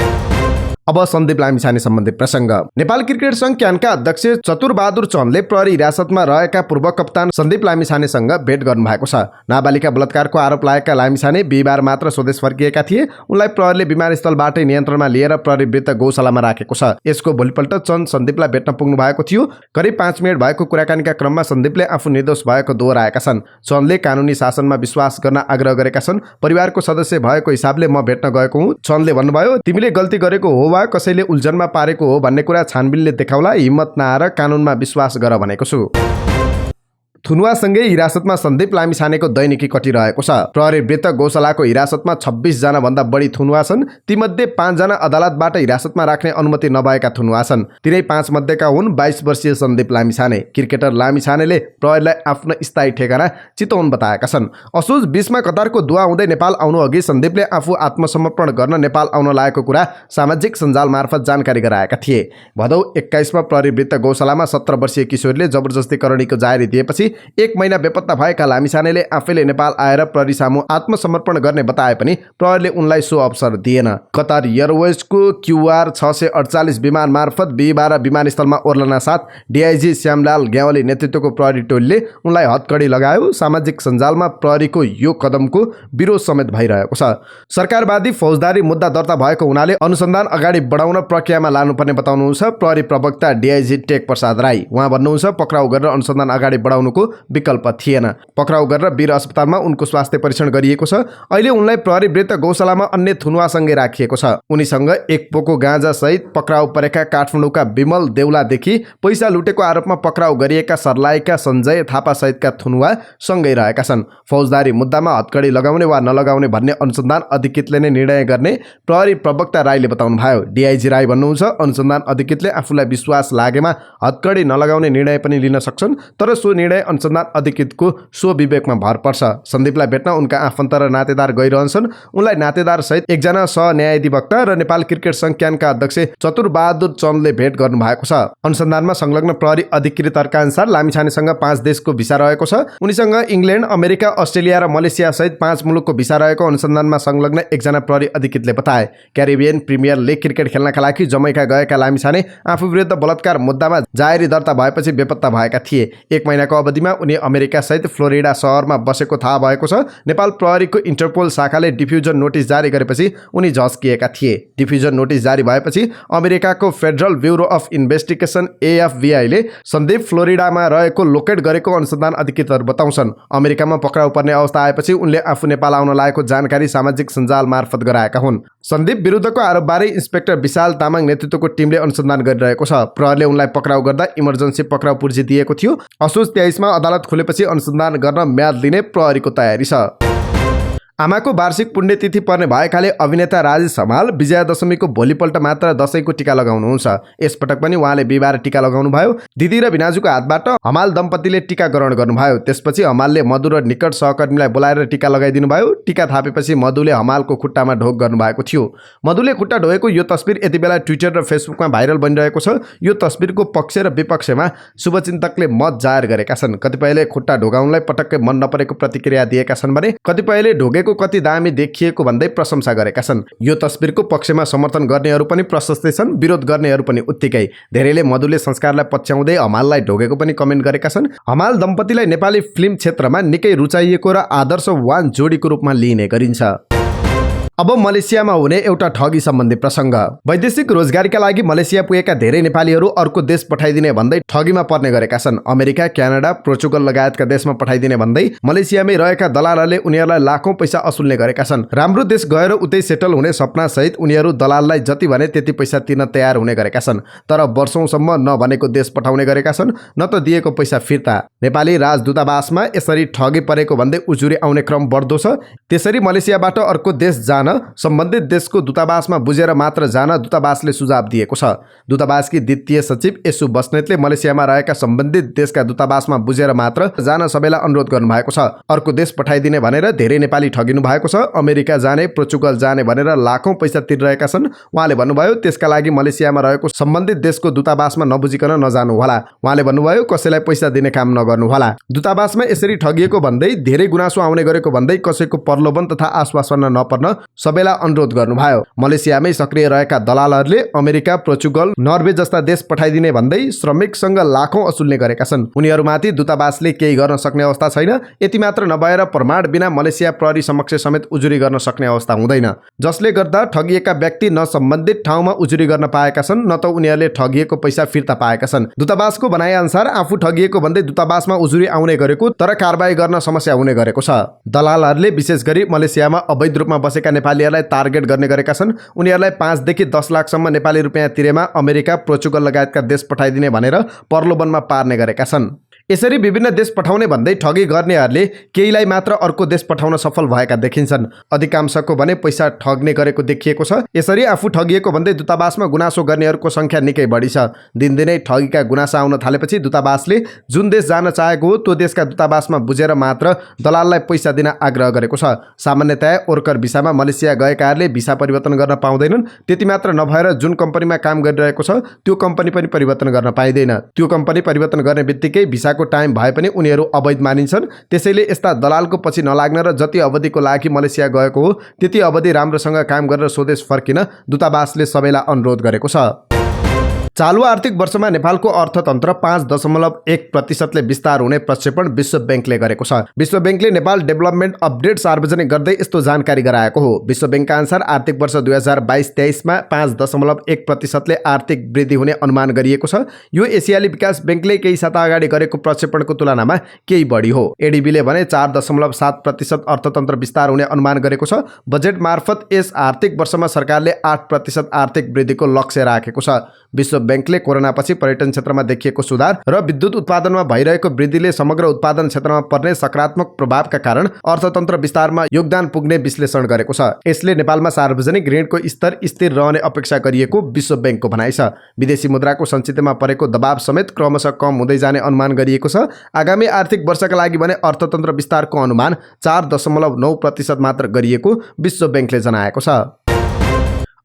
अब सन्दीप लामिछाने सम्बन्धी प्रसङ्ग। नेपाल क्रिकेट संघ क्यानका अध्यक्ष चतुरबहादुर चन्दले प्रहरी हिरासतमा रहेका पूर्व कप्तान सन्दीप लामिछानेसँग भेट गर्नुभएको छ। नाबालिका बलात्कारको आरोप लागेका लामिछाने बिहिबार मात्र स्वदेश फर्किएका थिए। उनलाई प्रहरीले विमानस्थलबाटै नियन्त्रणमा लिएर प्रहरी वृत्त गौशालामा राखेको छ। यसको भोलिपल्ट चन्द सन्दीपलाई भेट्न पुग्नु भएको थियो। करिब 5 मिनट भएको कुराकानीका क्रममा सन्दीपले आफू निर्दोष भएको दोहोऱ्याएका छन्। चन्दले कानुनी शासनमा विश्वास गर्न आग्रह गरेका छन्। परिवारको सदस्य भएको हिसाबले म भेट्न गएको हुँ। चन्दले भन्नुभयो, तिमीले गल्ती गरेको हो वा कसैले उल्झनमा पारेको हो भन्ने कुरा छानबिनले देखाउला। हिम्मत नआएर कानुनमा विश्वास गर भनेको छु। थुनुवासँगै हिरासतमा सन्दीप लामिछानेको दैनिकी कटिरहेको छ। प्रहरी वृत्त गौशालाको हिरासतमा 26 जना भन्दा बढी थुनुवा छन्। तीमध्ये 5 जना अदालतबाट हिरासतमा राख्ने अनुमति नभएका थुनुवा छन्। तिनै 5 मध्येका हुन् 22 वर्षीय सन्दीप लामिछाने। क्रिकेटर लामिछानेले प्रहरीलाई आफ्नो स्थायी ठेगाना चितवन बताएका छन्। असोज 20 मा कतारको दुवा हुँदै नेपाल आउनु अघि सन्दीपले आफू आत्मसमर्पण गर्न नेपाल आउन लागेको कुरा सामाजिक सञ्जाल मार्फत जानकारी गराएका थिए। भदौ 21 मा प्रहरी वृत्त गौशालामा 17 वर्षीय किशोरले जबरजस्ती करणीको जाहेरी दिएपछि 1 महिना बेपत्ता भएका लामिछानेले आफैले नेपाल आएर प्रहरी सामु आत्मसमर्पण गर्ने बताए पनि प्रहरीले उनलाई सो अवसर दिएन। कतार एयरवेजको QR 648 विमान मार्फत बिहिबार विमानस्थलमा ओर्लना साथ DIG श्यामलाल ग्यावाली नेतृत्वको प्रहरी टोलीले उनलाई हतकडी लगायो। सामाजिक सञ्जालमा प्रहरीको यो कदमको विरोध समेत भइरहेको छ। सरकारवादी फौजदारी मुद्दा दर्ता भएको हुनाले अनुसन्धान अगाडि बढाउन प्रक्रियामा लानुपर्ने बताउनुहुन्छ प्रहरी प्रवक्ता DIG टेक प्रसाद राई। उहाँ भन्नुहुन्छ, पक्राउ गरेर अनुसन्धान अगाडि बढाउनुको विकल्प थिएन। पक्राउ गरेर वीर अस्पतालमा उनको स्वास्थ्य परीक्षण गरिएको छ। अहिले उनलाई प्रहरी वृत्त गौशालामा अन्य थुनुवासँगै राखिएको छ। उनीसँग 1 पोको गाँजा सहित पक्राउ परेका काठमाडौँका विमल देउलादेखि पैसा लुटेको आरोपमा पक्राउ गरिएका सर्लाहीका सञ्जय थापा सहितका थुनुवा सँगै रहेका छन्। फौजदारी मुद्दामा हतकडी लगाउने वा नलगाउने भन्ने अनुसन्धान अधिकृतले नै निर्णय गर्ने प्रहरी प्रवक्ता राईले बताउनुभयो। DIG राई भन्नुहुन्छ, अनुसन्धान अधिकृतले आफूलाई विश्वास लागेमा हतकडी नलगाउने निर्णय पनि लिन सक्छन्, तर सो निर्णय अनुसन्धान अधिकृतको सो विवेकमा भर पर्छ। सन्दीपलाई भेट्न उनका आफन्त र नातेदार गइरहन्छन्। उनलाई नातेदार सहित 1 जना सहन्यायाधिवक्ता र नेपाल क्रिकेट संघ क्यानका अध्यक्ष चतुरबहादुर चन्दले भेट गर्नु भएको छ। अनुसन्धानमा संलग्न प्रहरी अधिकृतहरूका अनुसार लामिछानेसँग 5 देशको भिसा रहेको छ। उनीसँग इङ्ल्यान्ड, अमेरिका, अस्ट्रेलिया र मलेसिया सहित 5 मुलुकको भिसा रहेको अनुसन्धानमा संलग्न 1 जना प्रहरी अधिकृतले बताए। क्यारिबियन प्रिमियर लिग क्रिकेट खेल्नका लागि जमैका गएका लामिछाने आफू विरुद्ध बलात्कार मुद्दामा जाहेरी दर्ता भएपछि बेपत्ता भएका थिए। 1 महिनाको अवधिमा उनी अमेरिका सहित फ्लोरिडा शहरमा बसेको थाहा भएको छ। नेपाल प्रहरीको इन्टरपोल शाखाले डिफ्युजन नोटिस जारी गरेपछि उनी झस्किएका थिए। डिफ्युजन नोटिस जारी भएपछि अमेरिकाको federal bureau of investigation AFBI ले सन्दीप फ्लोरिडामा रहेको लोकेट गरेको अनुसन्धान अधिकृतहरू बताउँछन्। अमेरिकामा पक्राउ पर्ने अवस्था आएपछि उनले आफू नेपाल आउन लागेको जानकारी सामाजिक सञ्जाल मार्फत गराएका हुन्। सन्दीप विरुद्धको आरोपबारे इन्स्पेक्टर विशाल तामाङ नेतृत्वको टिमले अनुसन्धान गरिरहेको छ। प्रहरीले उनलाई पक्राउ गर्दा इमर्जेन्सी पक्राउ पुर्जी दिएको थियो। असोज 23 मा अदालत खुलेपछि अनुसन्धान गर्न म्याद लिने प्रहरीको तयारी छ। आमाको वार्षिक पुण्यतिथि पर्ने भएकाले अभिनेता राजेश हमाल विजयादशमीको भोलिपल्ट मात्र दशैंको टिका लगाउनुहुन्छ। यसपटक पनि उहाँले बिहिबार टिका लगाउनु भयो। दिदी र भिनाजुको हातबाट हमाल दम्पतिले टिका ग्रहण गर्नुभयो। त्यसपछि हमालले मधु र निकट सहकर्मीलाई बोलाएर टिका लगाइदिनु भयो। टिका थापेपछि मधुले हमालको खुट्टामा ढोक गर्नुभएको थियो। मधुले खुट्टा ढोएको यो तस्बिर यति बेला ट्विटर र फेसबुकमा भाइरल बनिरहेको छ। यो तस्बिरको पक्ष र विपक्षमा शुभचिन्तकले मत जाहेर गरेका छन्। कतिपयले खुट्टा ढोकाउनलाई पटक्कै मन नपरेको प्रतिक्रिया दिएका छन् भने कतिपयले ढोगेको कति दामी देखिएको भन्दै प्रशंसा गरेका छन्। यो तस्बिरको पक्षमा समर्थन गर्नेहरू पनि प्रशस्तै छन्, विरोध गर्नेहरू पनि उत्तिकै। धेरैले मधुले संस्कारलाई पछ्याउँदै हमाललाई ढोगेको पनि कमेन्ट गरेका छन्। हमाल दम्पतिलाई नेपाली फिल्म क्षेत्रमा निकै रुचाइएको र आदर्शवान जोडीको रूपमा लिइने गरिन्छ। अब मलेसियामा हुने एउटा ठगी सम्बन्धी प्रसङ्ग। वैदेशिक रोजगारीका लागि मलेसिया पुगेका धेरै नेपालीहरू अर्को देश पठाइदिने भन्दै ठगीमा पर्ने गरेका छन्। अमेरिका, क्यानाडा, पोर्चुगल लगायतका देशमा पठाइदिने भन्दै मलेसियामै रहेका दलालहरूले उनीहरूलाई लाखौं पैसा असुल्ने गरेका छन्। राम्रो देश गएर उतै सेटल हुने सपना सहित उनीहरू दलाललाई जति भने त्यति पैसा तिर्न तयार हुने गरेका छन्। तर वर्षौंसम्म नभनेको देश पठाउने गरेका छन्, न त दिएको पैसा फिर्ता। नेपाली राजदूतावासमा यसरी ठगी परेको भन्दै उजुरी आउने क्रम बढ्दो छ। त्यसरी मलेसियाबाट अर्को देश जान सम्बन्धित देशको दूतावासमा बुझेर मात्र जान दूतावासले सुझाव दिएको छ। दूतावासकी द्वितीय सचिव यसु बस्नेतले मलेसियामा रहेका सम्बन्धित देशका दूतावासमा बुझेर मात्र जान सबैलाई अनुरोध गर्नुभएको छ। अर्को देश पठाइदिने भनेर धेरै नेपाली ठगिनु भएको छ। अमेरिका जाने, पोर्चुगल जाने भनेर लाखौं पैसा तिरिरहेका छन्। उहाँले भन्नुभयो त्यसका लागि मलेसियामा रहेको सम्बन्धित देशको दूतावासमा नबुझिकन नजानु होला। उहाँले भन्नुभयो कसैलाई पैसा दिने काम नगर्नु होला। दूतावासमा यसरी ठगिएको भन्दै धेरै गुनासो आउने गरेको भन्दै कसैको प्रलोभन तथा आश्वासन नपर्न सबैलाई अनुरोध गर्नुभयो। मलेसियामै सक्रिय रहेका दलालहरूले अमेरिका, पोर्चुगल, नर्वे जस्ता देश पठाइदिने भन्दै श्रमिकसँग लाखौं असुल्ने गरेका छन्। उनीहरूमाथि दूतावासले केही गर्न सक्ने अवस्था छैन। यति मात्र नभएर प्रमाण बिना मलेसिया प्रहरी समक्ष समेत उजुरी गर्न सक्ने अवस्था हुँदैन, जसले गर्दा ठगिएका व्यक्ति न सम्बन्धित ठाउँमा उजुरी गर्न पाएका छन् न त उनीहरूले ठगिएको पैसा फिर्ता पाएका छन्। दूतावासको भनाइअनुसार आफू ठगिएको भन्दै दूतावासमा उजुरी आउने गरेको तर कारबाही गर्न समस्या हुने गरेको छ। दलालहरूले विशेष गरी मलेसियामा अवैध रूपमा बसेका नेपालीहरूलाई टार्गेट गर्ने गरेका छन्। उनीहरूलाई 5 देखि 10 लाखसम्म नेपाली रुपियाँ तिरेमा अमेरिका, पोर्चुगल लगायतका देश पठाइदिने भनेर प्रलोभनमा पार्ने गरेका छन्। यसरी विभिन्न देश पठाउने भन्दै ठगी गर्नेहरूले केहीलाई मात्र अर्को देश पठाउन सफल भएका देखिन्छन्। अधिकांशको भने पैसा ठग्ने गरेको देखिएको छ। यसरी आफू ठगिएको भन्दै दूतावासमा गुनासो गर्नेहरूको संख्या निकै बढी छ। दिनदिनै ठगीका गुनासा आउन थालेपछि दूतावासले जुन देश जान चाहेको हो त्यो देशका दूतावासमा बुझेर मात्र दलाललाई पैसा दिन आग्रह गरेको छ। सामान्यतया वर्कर भिसामा मलेसिया गएकाहरूले भिसा परिवर्तन गर्न पाउँदैनन्। त्यति मात्र नभएर जुन कम्पनीमा काम गरिरहेको छ त्यो कम्पनी पनि परिवर्तन गर्न पाइँदैन। त्यो कम्पनी परिवर्तन गर्ने बित्तिकै भिसाको टाइम भए पनि उनीहरू अवैध मानिन्छन्। त्यसैले यस्ता दलालको पछि नलाग्न र जति अवधिको लागि मलेसिया गएको हो त्यति अवधि राम्रोसँग काम गरेर स्वदेश फर्किन दूतावासले सबैलाई अनुरोध गरेको छ। चालु आर्थिक वर्षमा नेपालको अर्थतन्त्र 5.1% विस्तार हुने प्रक्षेपण विश्व बैंकले गरेको छ। विश्व बैंकले नेपाल डेभलपमेन्ट अपडेट सार्वजनिक गर्दै यस्तो जानकारी गराएको हो। विश्व बैंकका अनुसार आर्थिक वर्ष 2022-23 मा 5.1% आर्थिक वृद्धि हुने अनुमान गरिएको छ। यो एसियाली विकास बैंकले केही साता अगाडि गरेको प्रक्षेपणको तुलनामा केही बढी हो। एडीबीले भने 4.7% अर्थतन्त्र विस्तार हुने अनुमान गरेको छ। बजेट मार्फत यस आर्थिक वर्षमा सरकारले 8% आर्थिक वृद्धिको लक्ष्य राखेको छ। विश्व बैंकले कोरोनापछि पर्यटन क्षेत्रमा देखिएको सुधार र विद्युत उत्पादनमा भइरहेको वृद्धिले समग्र उत्पादन क्षेत्रमा पर्ने सकारात्मक प्रभावका कारण अर्थतन्त्र विस्तारमा योगदान पुग्ने विश्लेषण गरेको छ। यसले नेपालमा सार्वजनिक ऋणको स्तर स्थिर रहने अपेक्षा गरिएको विश्व बैंकको भनाइ छ। विदेशी मुद्राको सञ्चितमा परेको दबाव समेत क्रमशः कम हुँदै जाने अनुमान गरिएको छ। आगामी आर्थिक वर्षका लागि भने अर्थतन्त्र विस्तारको अनुमान 4.9% मात्र गरिएको विश्व बैंकले जनाएको छ।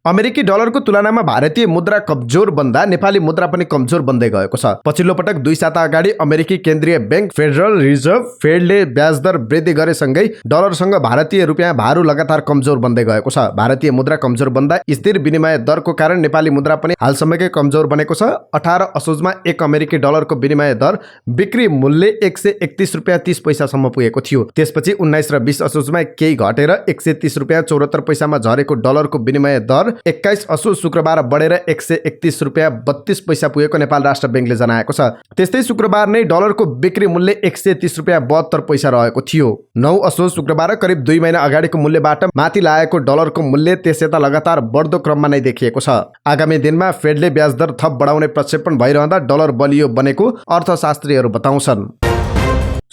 अमेरिकी डलरको तुलनामा भारतीय मुद्रा कमजोर बन्दा नेपाली मुद्रा पनि कमजोर बन्दै गएको छ। पछिल्लो पटक 2 साता अगाडि अमेरिकी केन्द्रीय बैंक फेडरल रिजर्भ फेडले ब्याज दर वृद्धि गरेसँगै डलरसँग भारतीय रुपियाँ भारू लगातार कमजोर बन्दै गएको छ। भारतीय मुद्रा कमजोर बन्दा स्थिर विनिमय दरको कारण नेपाली मुद्रा पनि हालसम्मकै कमजोर बनेको छ। 18 असोजमा 1 अमेरिकी डलरको विनिमय दर बिक्री मूल्य 131 रुपियाँ 30 पैसासम्म पुगेको थियो। त्यसपछि 19 र 20 असोजमा केही घटेर 130 रुपियाँ 74 पैसामा झरेको डलरको विनिमय दर 21 असोज शुक्रबार बढेर 131 रुपियाँ 32 पैसा पुगेको नेपाल राष्ट्र बैंकले जनाएको छ। त्यस्तै शुक्रबार नै डलरको बिक्री मूल्य 130 रुपियाँ 72 पैसा रहेको थियो। 9 असोज शुक्रबार करिब 2 महिना अगाडिको मूल्यबाट माथि लागेको डलरको मूल्य त्यसयता लगातार बढ्दो क्रममा नै देखिएको छ। आगामी दिनमा फेडले ब्याज दर थप बढाउने प्रक्षेपण भइरहँदा डलर बलियो बनेको अर्थशास्त्रीहरू बताउँछन्।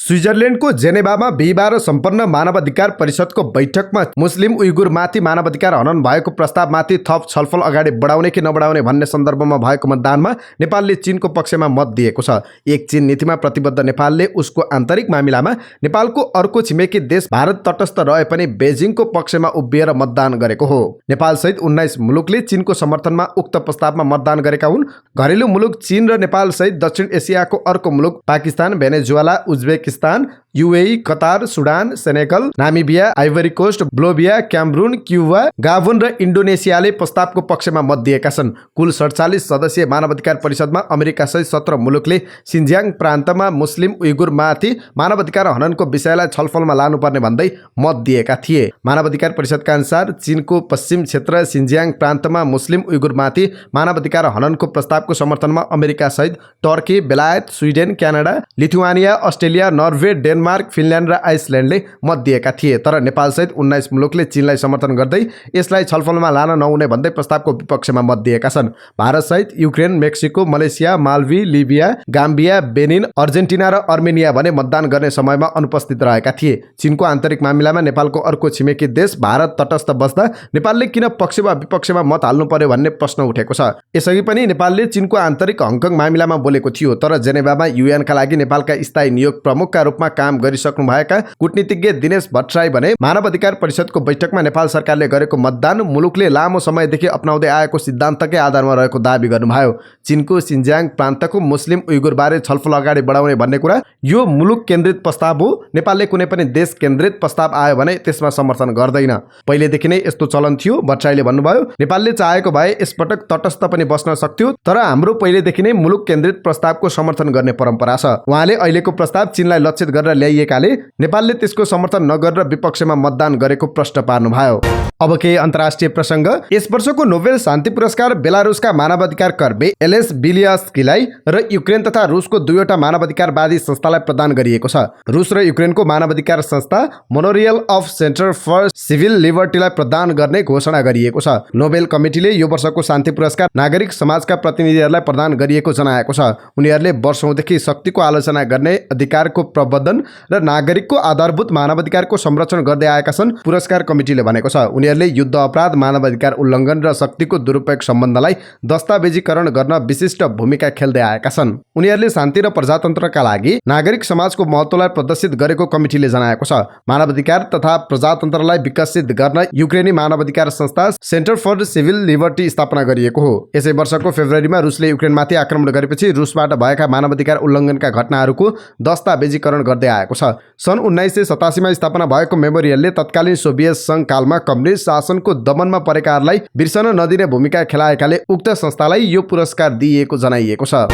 स्विजरल्यान्डको जेनेभामा बिहिबार सम्पन्न मानवाधिकार परिषदको बैठकमा मुस्लिम उइगुरमाथि मानवाधिकार हनन भएको प्रस्तावमाथि थप छलफल अगाडि बढाउने कि नबढाउने भन्ने सन्दर्भमा भएको मतदानमा नेपालले चीनको पक्षमा मत दिएको छ। एक चीन नीतिमा प्रतिबद्ध नेपालले उसको आन्तरिक मामिलामा नेपालको अर्को छिमेकी देश भारत तटस्थ रहे पनि बेजिङको पक्षमा उभिएर मतदान गरेको हो। नेपाल सहित 19 मुलुकले चीनको समर्थनमा उक्त प्रस्तावमा मतदान गरेका हुन्। घरेलु मुलुक चीन र नेपाल सहित दक्षिण एसियाको अर्को मुलुक Pakistan, Venezuela, Uzbekistan, UAE, Qatar, Sudan, Senegal, Namibia, Ivory Coast, Bolivia, Cameroon, Cuba, Gabon र इन्डोनेसियाले प्रस्तावको पक्षमा मत दिएका छन्। कुल 47 सदस्यीय मानवाधिकार परिषदमा अमेरिका सहित 17 मुलुकले सिन्ज्याङ प्रान्तमा मुस्लिम उइगुरमाथि मानवाधिकार हननको विषयलाई छलफलमा लानुपर्ने भन्दै मत दिएका थिए। मानवाधिकार परिषदका अनुसार चीनको पश्चिम क्षेत्र सिन्ज्याङ प्रान्तमा मुस्लिम उइगुरमाथि मानवाधिकार हननको प्रस्तावको समर्थनमा अमेरिका सहित टर्की, बेलायत, Sweden, Canada, Lithuania, Australia, Norway, Denmark Denmark, Finland र आइसल्यान्डले मत दिएका थिए। तर नेपालसहित 19 मुलुकले चीनलाई समर्थन गर्दै यसलाई छलफलमा लान नहुने भन्दै प्रस्तावको विपक्षमा मत दिएका छन्। भारतसहित Ukraine, Mexico, Malaysia, Malawi, Libya, Gambia, Benin, Argentina र अर्मेनिया भने मतदान गर्ने समयमा अनुपस्थित रहेका थिए। चीनको आन्तरिक मामिलामा नेपालको अर्को छिमेकी देश भारत तटस्थ बस्दा नेपालले किन पक्ष वा विपक्षमा मत हाल्नु पर्यो भन्ने प्रश्न उठेको छ। यसअघि पनि नेपालले चीनको आन्तरिक हङकङ मामिलामा बोलेको थियो, तर जेनेभामा युएनका लागि नेपालका स्थायी नियोग प्रमुखका रूपमा काम गरिसक्नुभएका कूटनीतिज्ञ दिनेश भट्टराई भने मानव अधिकार परिषदको बैठकमा नेपाल सरकारले गरेको मतदान मुलुकले लामो समयदेखि अपनाउँदै आएको सिद्धान्तकै आधारमा रहेको दावी गर्नुभयो। चीनको सिन्ज्याङ प्रान्तको मुस्लिम उइगुरबारे छलफल अगाडि बढाउने भन्ने कुरा यो मुलुक केन्द्रित प्रस्ताव हो। नेपालले कुनै पनि देश केन्द्रित प्रस्ताव आयो भने त्यसमा समर्थन गर्दैन। पहिलेदेखि नै यस्तो चलन थियो। भट्टराईले भन्नुभयो, नेपालले चाहेको भए यसपटक तटस्थ पनि बस्न सक्थ्यो, तर हाम्रो पहिलेदेखि नै मुलुक केन्द्रित प्रस्तावको समर्थन गर्ने परम्परा छ। उहाँले अहिलेको प्रस्ताव चीनलाई लक्षित गरेर ल्याइएकाले नेपालले त्यसको समर्थन नगरेर विपक्षमा मतदान गरेको प्रश्न पार्नुभयो। अब केही अन्तर्राष्ट्रिय प्रसङ्ग। यस वर्षको नोबेल शान्ति पुरस्कार बेलारुसका मानवाधिकार कर्मी एलेस बिलियास्कीलाई र युक्रेन तथा रुसको दुईवटा मानवाधिकारवादी संस्थालाई प्रदान गरिएको छ। रुस र युक्रेनको मानवाधिकार संस्था Memorial of Centre for Civil लिबर्टीलाई प्रदान गर्ने घोषणा गरिएको छ। नोबेल कमिटीले यो वर्षको शान्ति पुरस्कार नागरिक समाजका प्रतिनिधिहरूलाई प्रदान गरिएको जनाएको छ। उनीहरूले वर्षौंदेखि शक्तिको आलोचना गर्ने, अधिकारको प्रवर्धन र नागरिकको आधारभूत मानवाधिकारको संरक्षण गर्दै आएका छन्। पुरस्कार कमिटीले भनेको छ उनीहरूले युद्ध अपराध, मानवाधिकार उल्लङ्घन र शक्तिको दुरुपयोग सम्बन्धलाई दस्तावेजीकरण गर्न विशिष्ट भूमिका खेल्दै आएका छन्। उनीहरूले शान्ति र प्रजातन्त्रका लागि नागरिक समाजको महत्त्वलाई प्रदर्शित गरेको कमिटीले जनाएको छ। मानवाधिकार तथा प्रजातन्त्रलाई विकसित गर्न युक्रेनी मानवाधिकार संस्था सेन्टर फर सिभिल लिबर्टी स्थापना गरिएको हो। यसै वर्षको फेब्रुअरीमा रुसले युक्रेनमाथि आक्रमण गरेपछि रुसबाट भएका मानवाधिकार उल्लङ्घनका घटनाहरूको दस्तावेजीकरण गर्दै आएको छ। सन् 1987 मा स्थापना भएको मेमोरियलले तत्कालीन सोभियत सङ्घ कालमा कम्युनिस्ट शासनको दमनमा परेकाहरूलाई बिर्सन नदिने भूमिका खेलाएकाले उक्त संस्थालाई यो पुरस्कार दिइएको जनाइएको छ।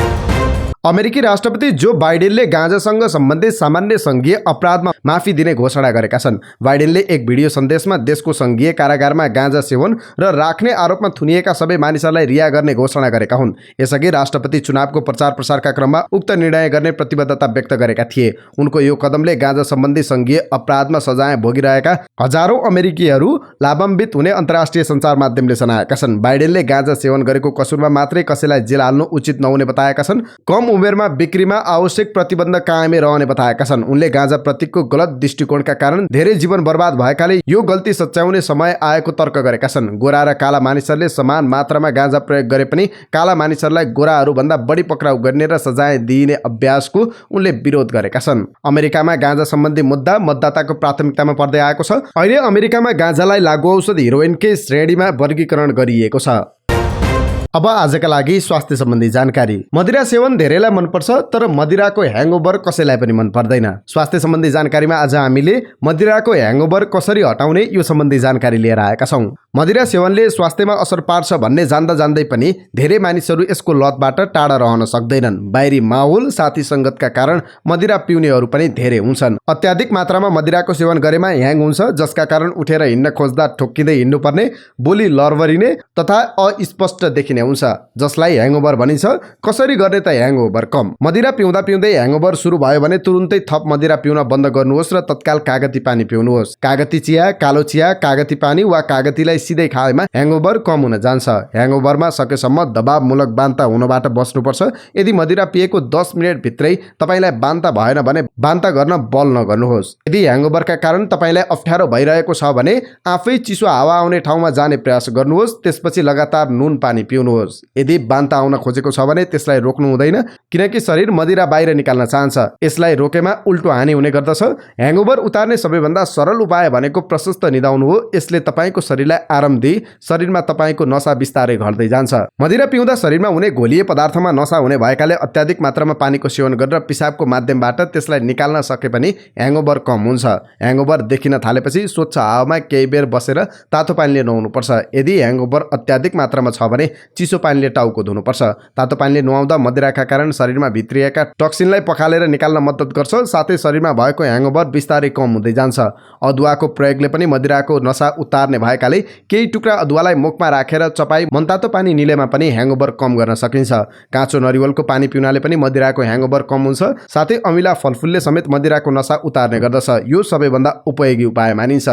अमेरिकी राष्ट्रपति जो बाइडेनले गाँजासँग सम्बन्धित सामान्य सङ्घीय अपराधमा माफी दिने घोषणा गरेका छन्। बाइडेनले एक भिडियो सन्देशमा देशको सङ्घीय कारागारमा गाँजा सेवन र राख्ने आरोपमा थुनिएका सबै मानिसहरूलाई रिहा गर्ने घोषणा गरेका हुन्। यसअघि राष्ट्रपति चुनावको प्रचार प्रसारका क्रममा उक्त निर्णय गर्ने प्रतिबद्धता व्यक्त गरेका थिए। उनको यो कदमले गाँजा सम्बन्धी सङ्घीय अपराधमा सजाय भोगिरहेका हजारौं अमेरिकीहरू लाभान्वित हुने अन्तर्राष्ट्रिय सञ्चार माध्यमले जनाएका छन्। बाइडेनले गाँजा सेवन गरेको कसुरमा मात्रै कसैलाई जेल हाल्नु उचित नहुने बताएका छन्। कम उमेरमा बिक्रीमा आवश्यक प्रतिबन्ध कायमै रहने बताएका छन्। उनले गाँजा प्रतिको गलत दृष्टिकोणका कारण धेरै जीवन बर्बाद भएकाले यो गल्ती सच्याउने समय आएको तर्क गरेका छन्। गोरा र काला मानिसहरूले समान मात्रामा गाँजा प्रयोग गरे पनि काला मानिसहरूलाई गोराहरूभन्दा बढी पक्राउ गर्ने र सजाय दिइने अभ्यासको उनले विरोध गरेका छन्। अमेरिकामा गाँजा सम्बन्धी मुद्दा मतदाताको प्राथमिकतामा पर्दै आएको छ। अहिले अमेरिकामा गाँजालाई लागू औषध हिरोइनकै श्रेणीमा वर्गीकरण गरिएको छ। अब आजका लागि स्वास्थ्य सम्बन्धी जानकारी। मदिरा सेवन धेरैलाई मनपर्छ, तर मदिराको ह्याङओभर कसैलाई पनि मन पर्दैन। स्वास्थ्य सम्बन्धी जानकारीमा आज हामीले मदिराको ह्याङओभर कसरी हटाउने यो सम्बन्धी जानकारी लिएर आएका छौँ। मदिरा सेवनले स्वास्थ्यमा असर पार्छ भन्ने जान्दा जान्दै पनि धेरै मानिसहरू यसको लतबाट टाढा रहन सक्दैनन्। बाहिरी माहौल, साथी सङ्गतका कारण मदिरा पिउनेहरू पनि धेरै हुन्छन्। अत्याधिक मात्रामा मदिराको सेवन गरेमा ह्याङ हुन्छ, जसका कारण उठेर हिँड्न खोज्दा ठोक्किँदै हिँड्नुपर्ने, बोली लरबरिने तथा अस्पष्ट देखिने हुन्छ, जसलाई ह्याङओभर भनिन्छ। कसरी गर्ने त ह्याङओभर कम? मदिरा पिउँदा पिउँदै ह्याङओभर सुरु भयो भने तुरुन्तै थप मदिरा पिउन बन्द गर्नुहोस् र तत्काल कागती पानी पिउनुहोस्। कागती चिया, कालो चिया, कागती पानी वा कागतीलाई सिधै खाएमा ह्याङओभर कम हुन जान्छ। ह्याङओभरमा सकेसम्म दबावमूलक बान्ता हुनबाट बस्नुपर्छ। यदि मदिरा पिएको 10 मिनेट भित्रै तपाईलाई बान्ता भएन भने बान्ता गर्न बल नगर्नुहोस्। यदि ह्याङओभरका कारण तपाईलाई अप्ठ्यारो भइरहेको छ भने आफै चिसो हावा आउने ठाउँमा जाने प्रयास गर्नुहोस्। त्यसपछि लगातार नुन पानी पिउनुहोस्। यदि बान्ता आउन खोजेको छ भने त्यसलाई रोक्नु हुँदैन, किनकि शरीर मदिरा बाहिर निकाल्न चाहन्छ। यसलाई रोकेमा उल्टो हानि हुने गर्दछ। ह्याङओभर उतार्ने सबैभन्दा सरल उपाय भनेको प्रशस्त निदाउनु हो। यसले तपाईको शरीरलाई आराम दिई शरीरमा तपाईको नसा बिस्तारै घट्दै जान्छ। मदिरा पिउँदा शरीरमा हुने घोलिए पदार्थमा नसा हुने भएकाले अत्याधिक मात्रामा पानीको सेवन गरेर पिसाबको माध्यमबाट त्यसलाई निकाल्न सके पनि ह्याङओभर कम हुन्छ। ह्याङओभर देखिन थालेपछि स्वच्छ हावामा केही बेर बसेर तातो पानीले नुहाउनुपर्छ। यदि ह्याङओभर अत्याधिक मात्रामा छ भने चिसो पानीले टाउको धुनुपर्छ। तातो पानीले नुहाउँदा मदिराका कारण शरीरमा भित्रिएका टक्सिनलाई पखालेर निकाल्न मद्दत गर्छ, साथै शरीरमा भएको ह्याङओभर बिस्तारै कम हुँदै जान्छ। अदुवाको प्रयोगले पनि मदिराको नशा उतार्ने भएकाले केही टुक्रा अदुवालाई मुखमा राखेर चपाई मनतातो पानी निलेमा पनि ह्याङओभर कम गर्न सकिन्छ। काँचो नरिवलको पानी पिउनाले पनि मदिराको ह्याङओभर कम हुन्छ, साथै अमिला फलफुलले समेत मदिराको नशा उतार्ने गर्दछ। यो सबैभन्दा उपयोगी उपाय मानिन्छ।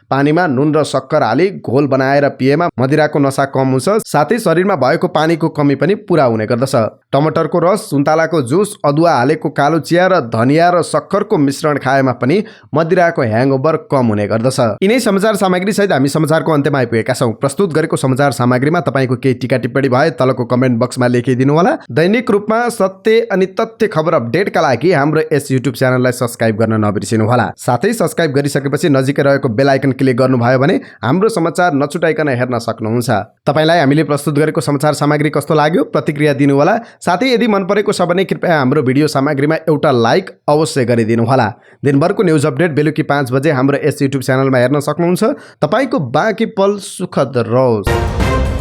पानीमा नुन र सक्कर हाली घोल बनाएर पिएमा मदिराको नशा कम हुन्छ, साथै शरीरमा भएको पानीको कमी पनि पूरा हुने गर्दछ। टमाटरको रस, सुन्तलाको जुस, अदुवा हालेको कालो चिया र धनिया र सक्खरको मिश्रण खाएमा पनि मदिराको ह्याङओभर कम हुने गर्दछ। यिनै समाचार सामग्री सहित हामी समाचारको अन्त्यमा आइपुगेका छौँ। प्रस्तुत गरेको समाचार सामग्रीमा तपाईँको केही टिका टिप्पणी भए तलको कमेन्ट बक्समा लेखिदिनु होला। दैनिक रूपमा सत्य अनि तथ्य खबर अपडेटका लागि हाम्रो यस युट्युब च्यानललाई सब्स्क्राइब गर्न नबिर्सिनु होला। साथै सब्स्क्राइब गरिसकेपछि नजिकै रहेको बेल आइकन क्लिक गर्नुभयो भने हाम्रो समाचार नछुटाइकन हेर्न सक्नुहुन्छ। तपाईलाई हामीले प्रस्तुत गरेको समाचार सामग्री कस्तो लाग्यो प्रतिक्रिया दिनु होला। साथै यदि मन परेको छ भने कृपया हाम्रो भिडियो सामग्रीमा एउटा लाइक अवश्य गरिदिनु होला। दिनभरको न्युज अपडेट बेलुकी 5 बजे हाम्रो यस युट्युब च्यानलमा हेर्न सक्नुहुन्छ। तपाईको बाँकी पल सुखद रहोस्।